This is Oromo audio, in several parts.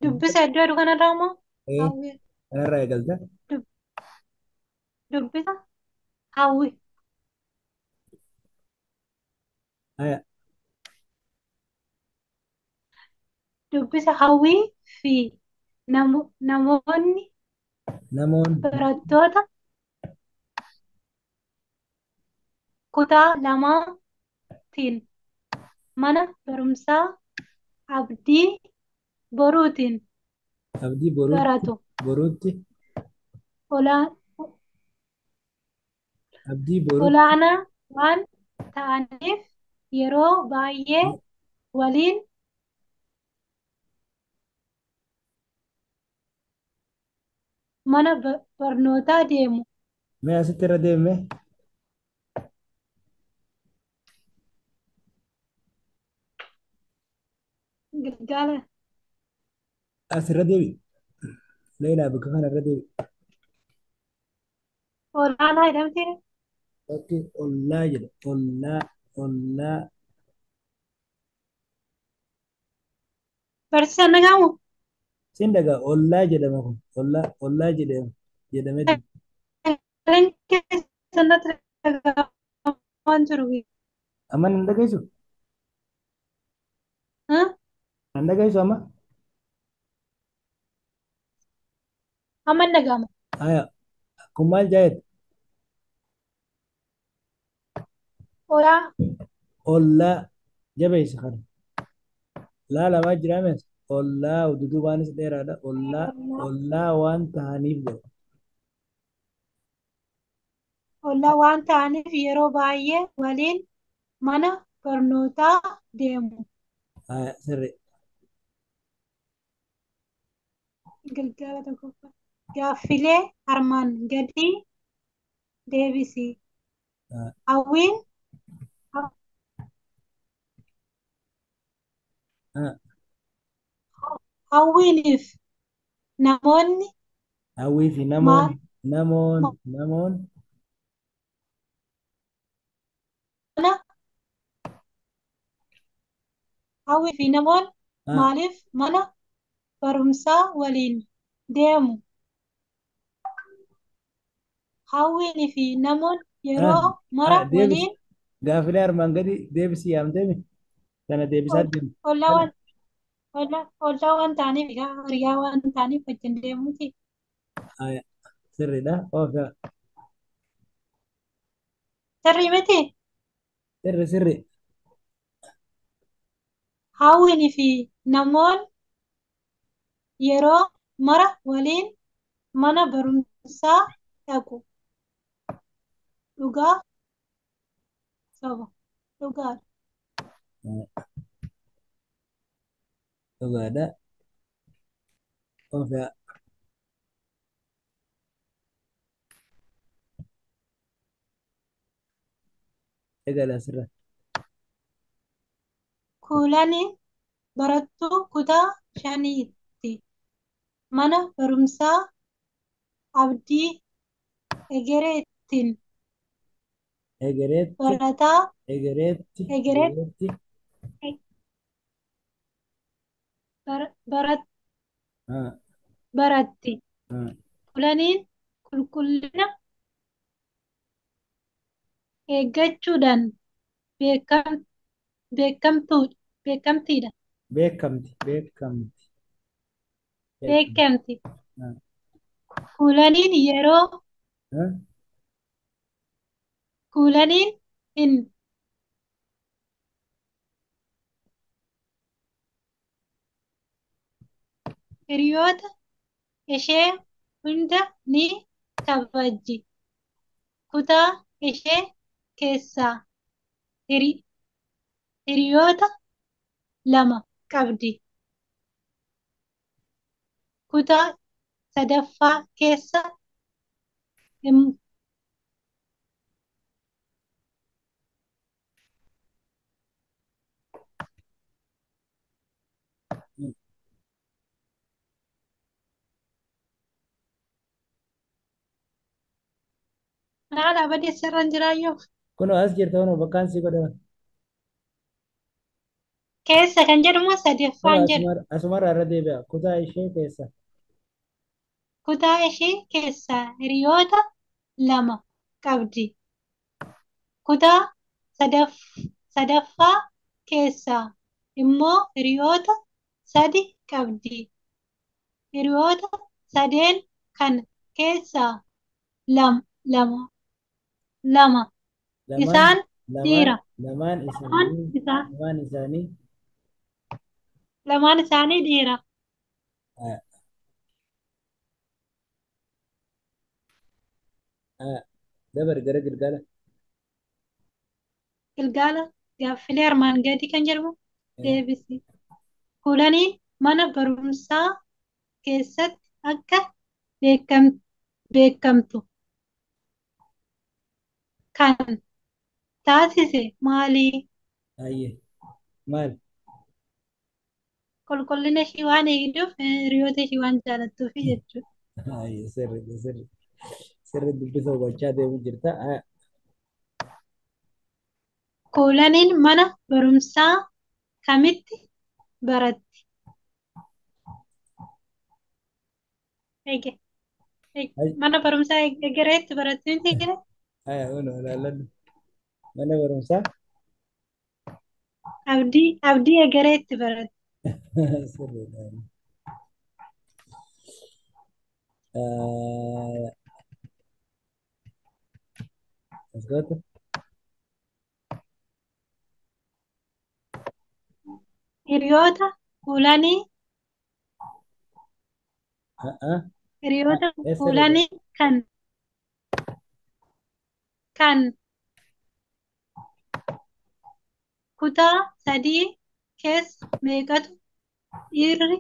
Dubbisa iddoo aduu kanarraa moo? ee Hawwi. kanarraa eegalta. Dub- Dubbisa hawwi. Haya, Dubbisa hawwii fi namoonni namoonni barattoota kutaa lamaatiin mana barumsaa abdii boruutiin abdii boruutti, baratu boruutti, ola- abdii boruutti. olaanaa waan ta'aniif yeroo baay'ee waliin mana barnootaa deemu. Mee asitti irra deeme Galgala asirra deebi. Leelaa bakka kanarra deebi. olaanaa jedhamti. Bakki ollaa jedha. Ollaa, ollaa. Barsiisaan dhaga'amu. Siin dhagaa ollaa jedhama kun. Ollaa, ollaa jedhama. Jedhamee dubbi. Sagaleen keessatti dhaga'amaa jiru. Amma nan dhageessu. Huh? Nan dhageessu amma. Amma hin dhaga'amu. Haya, kun maal jaayet? Olaa Ollaa jabeessa kana. Laalamaa jira mees. Ollaa dudduubaanis dheeraadha. Ollaa, ollaa waan ta'aniif jedha. ollaa waan ta'aniif yeroo baay'ee waliin mana barnootaa deemu. Haya, sirri. Galgala tokkoffaa. Gaaffilee armaan gadii deebisi. Haya, Hawwiin haya. hawwiiniif namoonni Hawwii fi ma- namoon. mana hawwii fi namoonni Haya, maaliif mana barumsaa waliin deemu? Hawwiinii fi namoonni haya, yeroo mara haya, deebisi. waliin Gaaffilee armaan gadi deebisi yaamtee kana deebisaa ol- deemu. ollaa waan ollaa waan ta'aniif hiriyaa waan ta'aniif wajjin deemuuti. Haya, sirriidha. Oofa. Sirrii miti. Sirri, sirri. Hawwiinii fi namoonni yeroo mara waliin mana barumsaa dhaqu. Dhugaa soba. Dhugaadha. Haya, dhugaadha. Oofa. Eegala asirra. Kuulanii barattuu kutaa shaniitti. Mana barumsaa abdii egereettiin Egereetti, barataa egereetti, egeree egereetti. e- barat Haya, baratti. haya. Kuulaniin qulqullina eeggachuudhaan beekam, beekamtiidha. Beekamti, beekamti, beekamti. Beekamti. Haya, Kuulaniin yeroo haya. kuulaniin hin hiriyoota ishee hunda ni kabajji. Kutaa ishee keessaa hiriyoota lama qabdi. Kutaa sadaffaa keessa im- haala badeessarra hin jiraayyuu. Kunoo as jirta kunoo bakkaan si godha. keessa kan jedhamu Mala sadaffaan jedha. asumara irra deebi'a. Kutaa ishee keessa. Kutaa ishee keessaa hiriyoota lama qabdi. Kutaa sadaffaa keessaa immoo hiriyoota sadi qabdi. Hiriyoota sadeen kana keessaa lama lama lama Lamaan isaan lamaan dhiira. lamaan Lamaan isaanii isaa lamaan isaanii lamaan isaanii dhiira. aya aya dabar gara Gilgaala. Galgala gaaffilee armaan gadii kan jedhamu Eh, deebisi. Fuulaniin mana barumsaa keessatti akka beekam- beekamtu kan taasise maali? Ayyee maal? Qulqullina ishii waan eegduuf hiriyoota ishii waan jaalattuufi jechuudha. Ayyee sirri dubbisa hubachaa deemu jirta. Aya Kuulaniin mana barumsaa kamitti baratti? Ege, ay- mana barumsaa egereetti baratti miti jedhe? aya unu ilaaladhu. Mana barumsaa Abdii egereetti baratti. sirriidha. Aya as goote. Hiriyoota kuulanii hiriyoota Sirriidha. kuulanii kan kutaa sadii keessa meeqatu dhiirri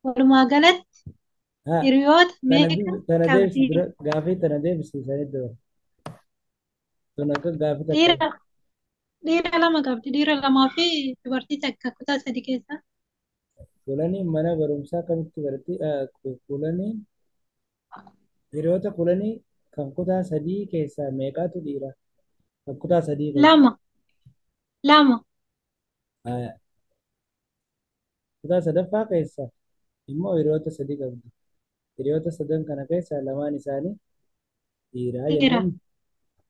walumaa galatti Haa hiriyoota meeqa tana deebisi qabdi? dura gaafii tana deebisiisanii dura. Tun akka gaafii takka Dhiira dhiira lama qabdi. Dhiira lamaa fi dubartii takka kutaa sadii keessa. kulanii mana barumsaa kamitti baratti kulanii hiriyoota kulanii kan kutaa sadii keessaa meeqatu dhiira? Kan kutaa sadii keessa. Lama lama Haa kutaa sadaffaa keessa immoo hiriyoota sadii qabdi. Hiriyoota sadan kana keessaa lamaan isaanii dhiiraa dhiira. jennaan.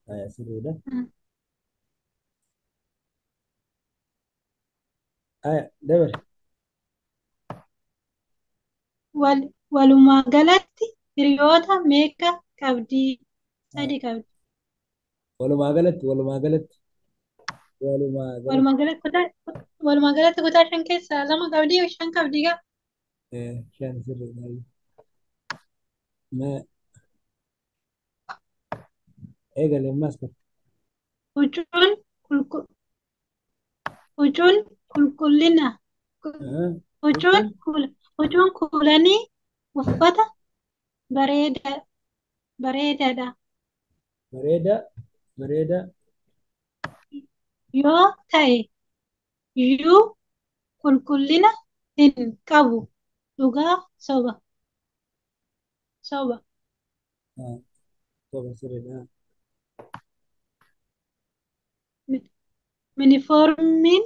Haa sirriidha. Haa dabale. Walumaa galatti hiriyoota meeqa qabdi? Haa Sadi qabdi. walumaa galatti walumaa galatti Walumaa galatti kutaa shan keessaa lama qabdi. Shan qabdi gaa. shan sirriidha. Ma eegale ammas kan. Huccuun qulqu- huccuun qulqullina. Huccuun Huccuun huccuun kuulanii uffata bareeda bareedaadha. bareeda bareeda Yoo ta'e iyyuu qulqullina hin qabu. Dhugaa soba. toba sirriidha. Yuunifoormiin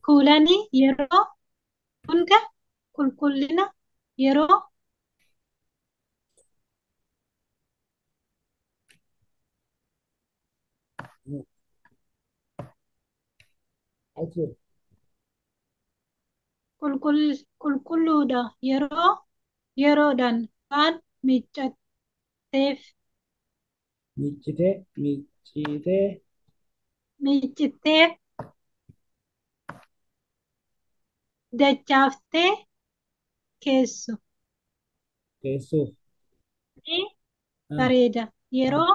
kuulanii yeroo hunda qulqullina yeroo Achi qulqulluudha yeroodhaan waan miiccateef miccitee miiccitee dachaaftee keessu keessuuf ni ah, bareeda. ah, Yeroo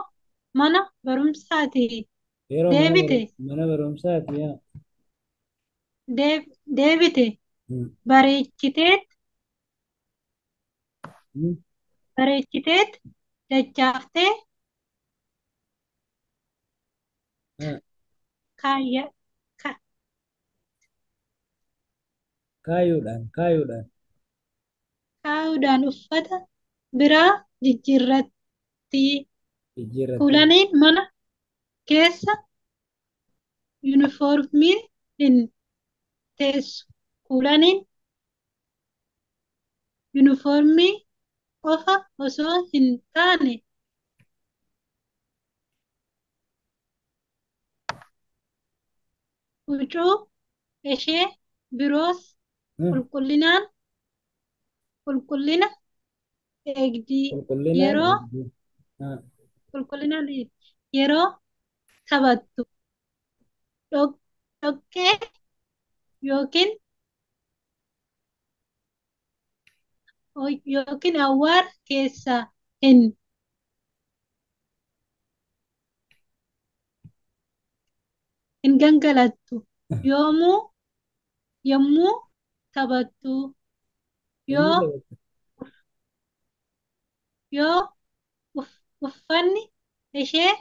mana barumsaatii yeroo deebite mana barumsaati yaa. deebite Hmm, bareechiteet hmm, bareechiteet dachaaftee ah, kaayya ka- kaayuudhaan kaayuudhaan uffata biraa jijjiirratti. jijjiirratti Kuulaniin mana keessa yuunifoormiin hin teessu. Kuulaniin yuunifoormii qofa osoo hin taane huccuu ishee biroos Hmm. qulqullinaan qulqullina eegdi Qulqullinaan yeroo eegdi. Ah. qulqullinaan yeroo taphattu dhoqqee yookiin awwaara keessa hin gangalattu yoomuu yommuu taphattu Yommuu yoo taphattu. yoo uffanni ishee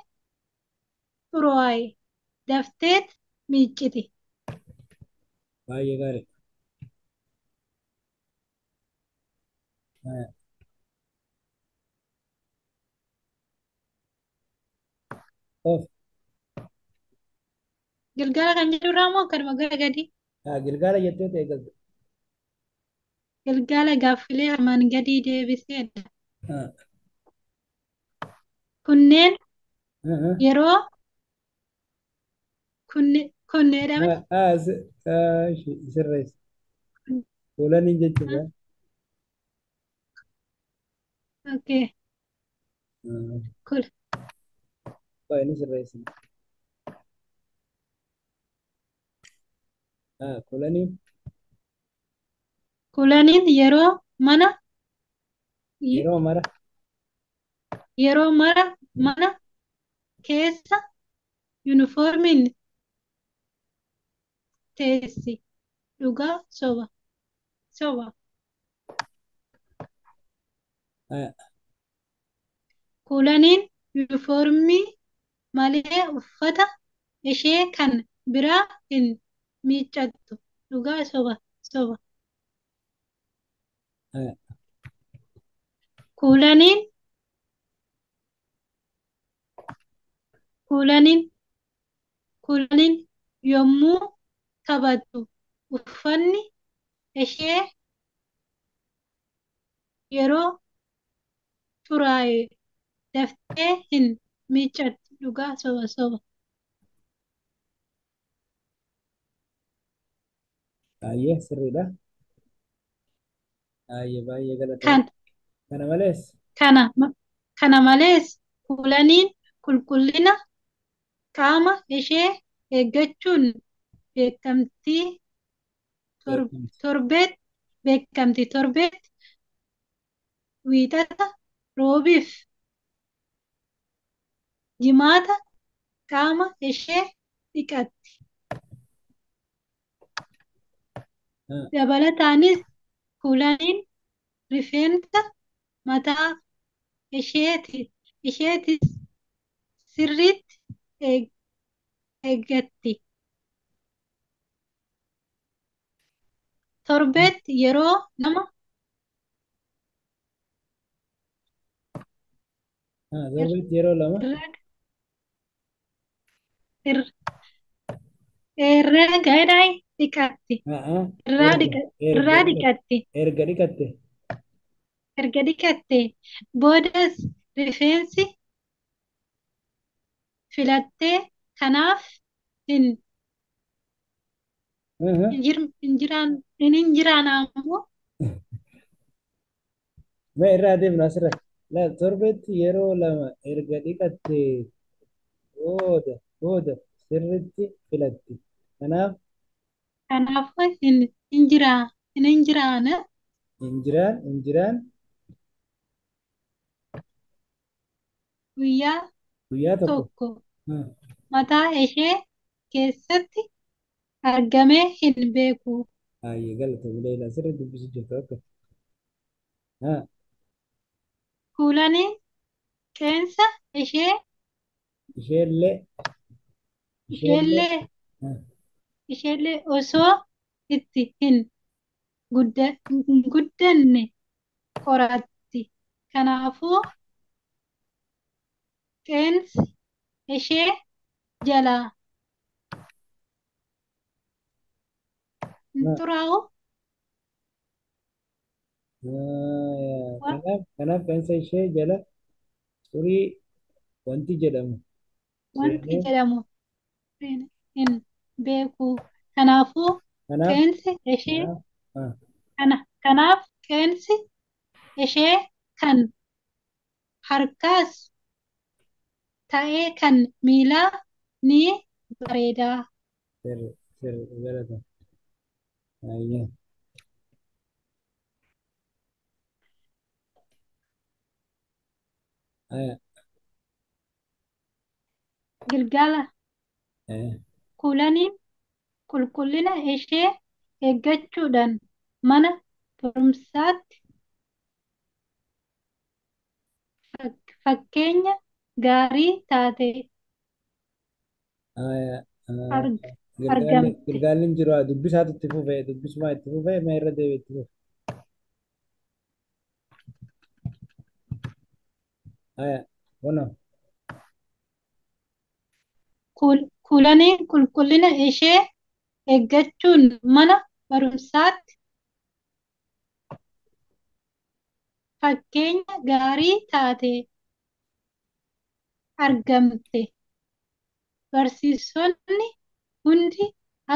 xuraa'e dafteet miicciti. Baay'ee gaarii. Ah. Of. Galgala kan jedhurraa moo kanuma gara gadii? Ah, Gilgaala jettee eegalte. Galgala gaaffilee armaan gadii deebiseedha. Ah. Kunneen Ah, ah. yeroo kunneedhame. Ah, ah, sirreessa. Fuulaniin jechuudha. Okay. Ah, Kul baay'ee ni sirreessina. Ah, fuulaniin Kulaniin yeroo mara yeroo mara mana keessa yuunifoormiin teessi. Dhugaa soba. ah, Kulaniin yuunifoormii malee uffata ishee kan biraa hin miiccattu. Dhugaa soba. ah, Kulaniin kulaniin kulaniin yommuu taphattu uffanni ishee yeroo xuraa'e daftee hin miiccattu. Dhugaa soba. baay'ee sirriidha. Baay'ee baay'ee Kan galatoomna. Kana malees kana kana malees kulaniin qulqullina qaama ishee eeggachuun beekamti. beekamti. Torbeet beekamti. Torbeet wiixata roobiif jimaata qaama ishee dhiqatti. Ah, Dabalataanis kulaniin rifeensa mataa isheetis sirriitti eeggatti. Torbeet yeroo nama torbeetti yeroo lama. herreegadhaan dhiqatti. Ah, ah, erga Irraa dhiqatti. erga dhiqatte. Erga dhiqatte boodas rifeensi filattee kanaaf hin Ah, ah. hin jiraan ammoo Mee irraa deemnu asirratti. Torbeetti yeroo lama erga dhiqatte booda sirriitti filatti. Kanaaf kanaafuu hin jiraan injiraan guyyaa guyyaa tokko. tokko Ah, mataa ishee keessatti argamee hin beeku. baay'ee galata bileela sirriitti dubbisuu jirtu akka. Ah, Kulaniin qeensa isheellee isheellee. isheellee Ah, osoo itti hin guddanne qoratti. Kanaafuu qeensi ishee jalaa ها. تراه kanaaf qeensa ishee jala xurii wanti jedhamu wanti seenee jedhamu hin beeku. Kanaafuu kanaaf qeensi ishee kanaaf haa, kanaaf qeensi ishee kan harkaas ta'e kan miilaa ni bareeda. sirri sirri galata ayya ayya Gilgala eh, kulaniin qulqullina ishee eeggachuudhaan mana barumsaatti fakkeenya gaarii taatee ayya arg- Gilgaalli argamte. gilgaalli hin jiru dubbisaatu itti fufee dubbisumaa itti fufee mee irra deebi'e itti fufe ayya kuno Kulaniin qulqullina ishee eeggachuun mana barumsaatti fakkeenya gaarii taatee argamte. Barsiisonni hundi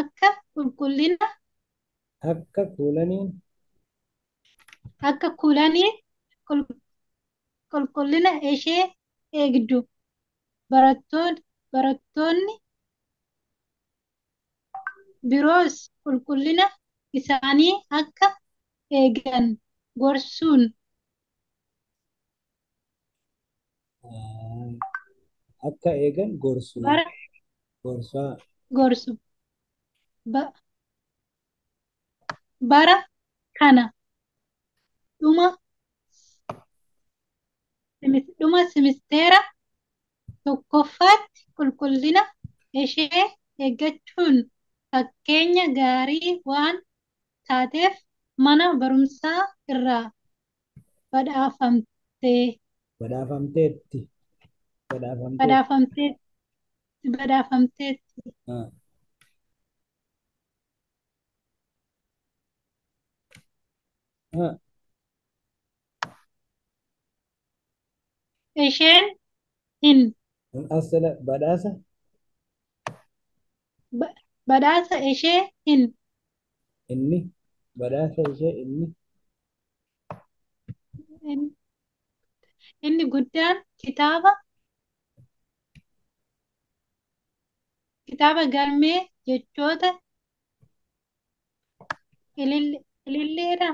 akka akka kuulaniin kulaniin qul- qulqullina ishee eegdu. Barattoonni biroos qulqullina isaanii akka eegan gorsuun akka eegan gorsu bara gorsaa gorsu. Ba- Bara kana dhuma simisteera tokkoffaatti qulqullina ishee eeggachuun fakkeenya gaarii waan taateef mana barumsaa irraa badhaafamte. badhaafamteetti badhaafamteetti Badhaafamte. Badhaafamteetti. haa, haa, Isheen hin asala badhaasa ba- badhaasa ishee hin inni badhaasa ishee inni inni guddaan kitaaba galmee jechoota ililleedha.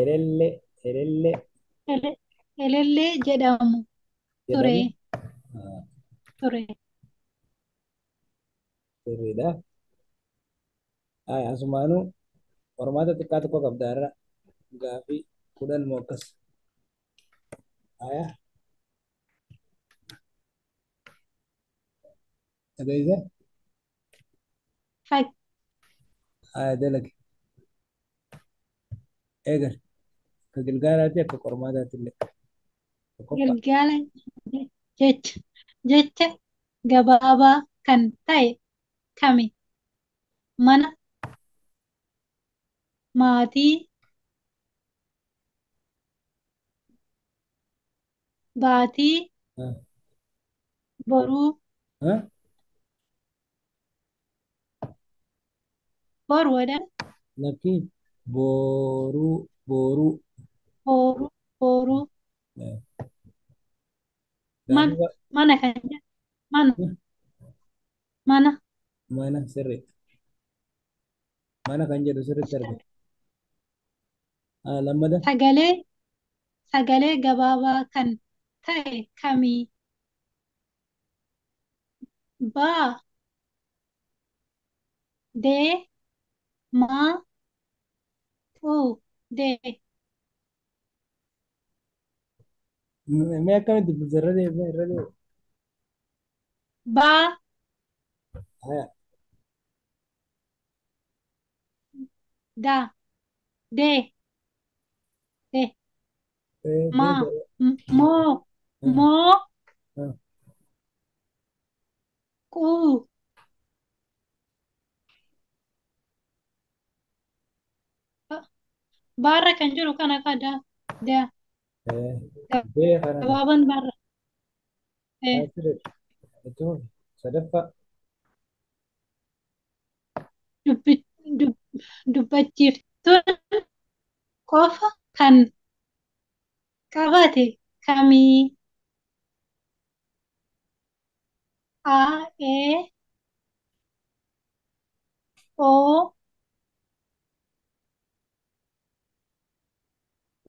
elelle elelle Ele- Elellee jedhamu ture jedhamu haa, ture. sirriidha haa, asumaanuu qormaata xiqqaa tokko qabda irra gaafii 10 moo akkas haa, dhageesse Fak- haa, dalage eegal akka gilgaalaatti akka qormaataatti illee tokkoffaa Galgala jecha jecha gabaabaa kan ta'e kami? Mana, maatii, baatii, haa, boruu, haa, boruudha, lakkii booruu booruu boruu, boruu, gaafii mana kan jedhu, mana, mana sirri mana kan jedhu sirritti argate haa, lammada sagalee, sagalee gabaabaa kan ta'e kami? Baa, dee, maa, uu, dee, mee akkamitti dubbisa irra deebi'e irra deebi'e baa, haa, daa, dee, dee, dee maa, jedhe moo, haa, moo, haa, quu, Baarra kan jiru kana kada. Da. bee kanadha. Gabaaban baarra. Eh, Asirra itti sadaffaa dubbi, dub, dubbachiiftuun qofa kan qabate kamii A, E, O,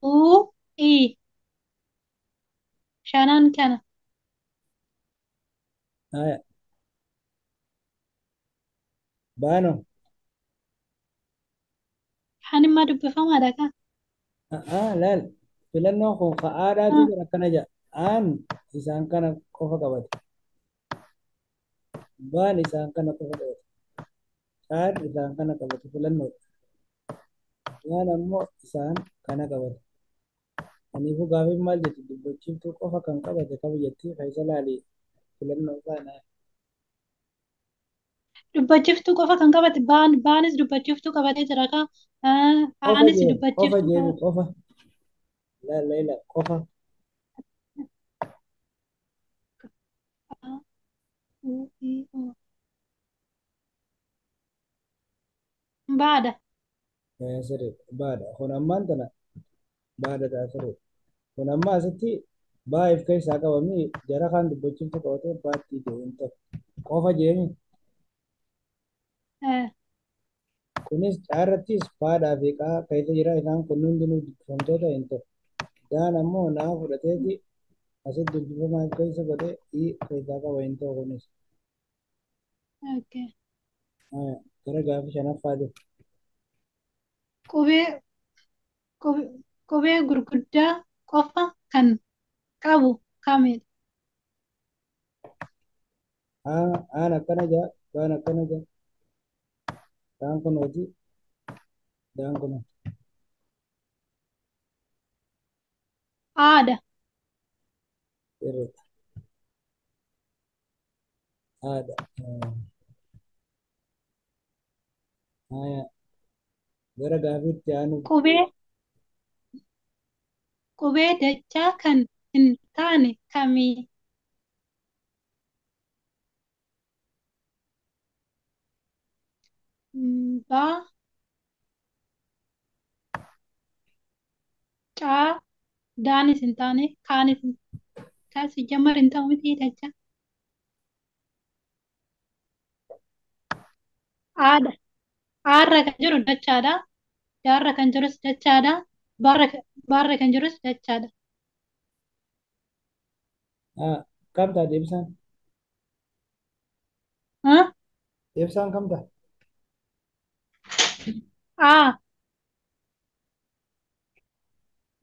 U, I. Shanan kana. haya baano Hanima dubbifamaadha ka. laal filannoon kun ka'aadhaatu Ah, jira akkana jedha aan isaan kana qofa qabate baan isaan kana qofa qabate caan isaan kana qabate filannoo waan ammoo isaan kana qabate kaniifuu gaafii maal jetti dubbachiiftuu qofa kan qabate qabu jetti keessa laalii filannoo kana dubbachiftuu qofa kan qabate baanis dubbachiftuu qabatee jira ka. Aanis qofa dubbachiftuu jeemi qabate. qofa laal layla qofa A, U, I, O. Baadha. sirri baadha kun ammaan tana baadha ta'a sirri kun amma asitti baay'eef keessaa qabamii jara kaan dubbachiiftu qabatee baattii deemuun ta'u qofa jeemi Eh, kunis caarrattis faadhaa fi qaa keessa jira isaan kun hundinuu dubbifamtoota hin ta'u daan ammoo naa fudhateeti asitti dubbifamaa keessa godhee keessaa qaba hin ta'u kunis okay. gara gaafii shanaffaa jiru Qubee, qubee, qubee gurguddaa qofa kan qabu kamidha? aan akkana jaa baan akkana jaa daan kun hojii daan kun Aadha. sirri haadha gara gaafiitti aanu Qubee, qubee dachaa kan hin taane kamii? Ba, caa, daanis hin taane, kaanis hin kaasi jammar hin ta'u miti dachaa. Aadha. Aarra kan jiru dachaadha. Daarra kan jirus dachaadha. Baarra kan jirus dachaadha. kam ta'a deebisaan Huh? deebisaan kam ta'a Aa,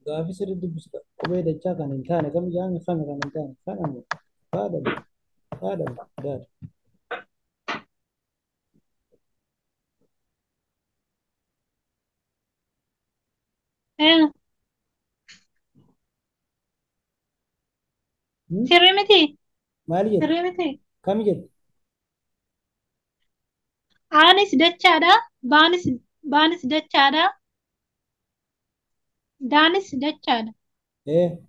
gaafii sirri dubbisa qubee dachaa kan hin taane kam jaan kan hin taane kan ammoo faadhamu faadhamu daadha eh, sirri miti. maali jette Sirri miti. kami jette Aanis dachaadha. Baanis, baanis dachaadha. Daanis dachaadha.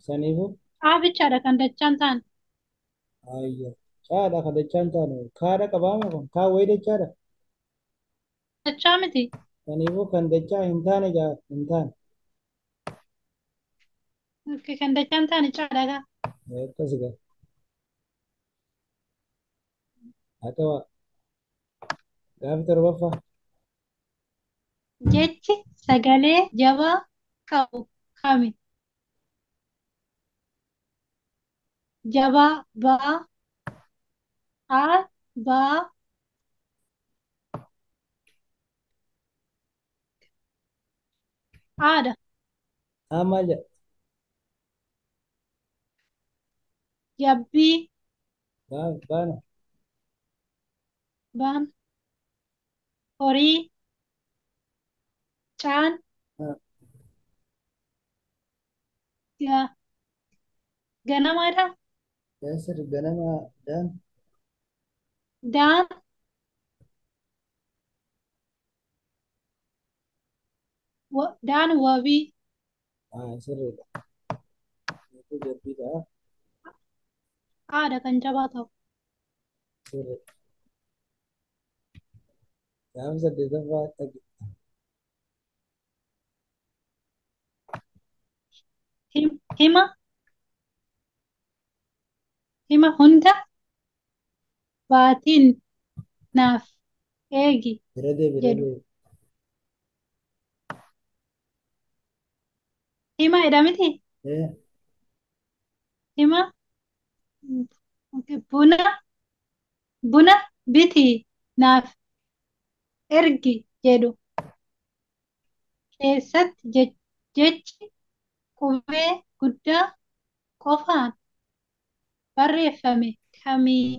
saniifuu Aa bichaadha kan dachaan taane. ayya caadha ka dachaan taane kaadha qabaame kun kaa wayii dachaadha Dachaa miti. saniifuu kan dachaa hin taane jaa hin taane Okay, kan dachaan taane caadha. akkasi gaa haa ta'u gaafii torbaffaa Jechi sagalee jabaa qabu kami? Jabaa, baa, aa, baa, aadha. maal jedha Yabbii, baana baan, horii, caan, yaa, ganamaadha. sirri ganama daan Daan, daan wabii sirriidha. Itu jabbiidha. haadha kan jabaa ta'u. Sirri. Gaafa saddeetaffaa dhaqi. Hima hima hunda baatiin naaf eegi Bira jedhu. deebi. Hima jedhamiti Eh, hima buna buna bitii naaf ergi jedhu keessatti jechi qubee guddaa qofaan barreeffame kamii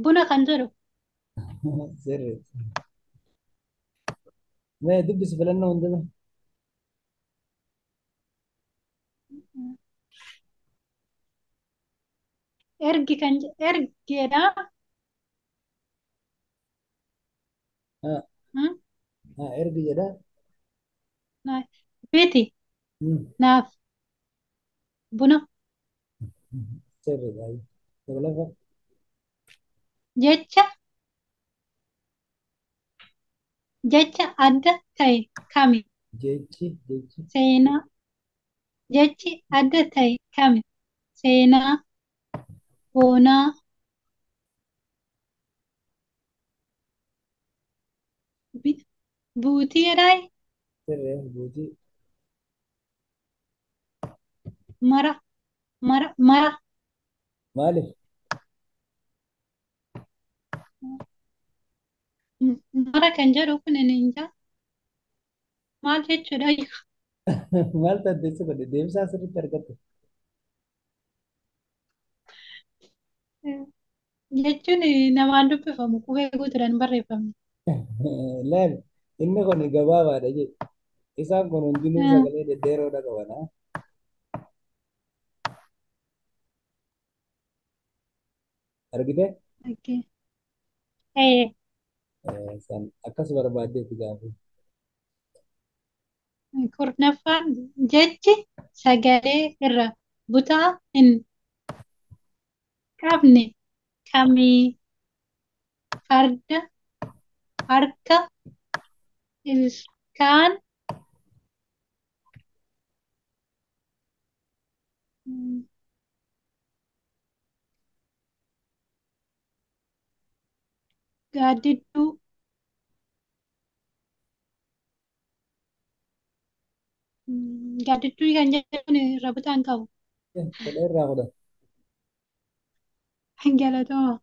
buna kan jedhu sirri. Mee dubbisi filannoo hunduma. ergeedha. Ah, Hmm? ergi jedha. Biti Hmm. naaf buna Sirriidha. Saglaffaa. jecha jecha adda ta'e kami Jechi. seenaa jechi adda ta'e kami seenaa boonaa buutii jedhaa Sirri. Buutii. mara mara Maaliif? mara kan jedhu kun ani inja maal jechuudha Maal taddeessu godhe deebisaa sirriitti argatte. jechuun namaan dubbifamu qubee guutuudhaan barreeffamne. Laal inni kun gabaabaadha jedhe. Isaan kun hundinuu Ah, sagalee dhedheeroodha qabana. Argite? okay. Eh, San akkas barbaaddeetti gaafa. kurnaffaan jechi sagalee irra butaa hin qabne kamii farda harka ilkaan mm, gaaddidduu gaaddidduu kan jedhuun irra butaan qabu Kudha irraa kudha. galatoomaa.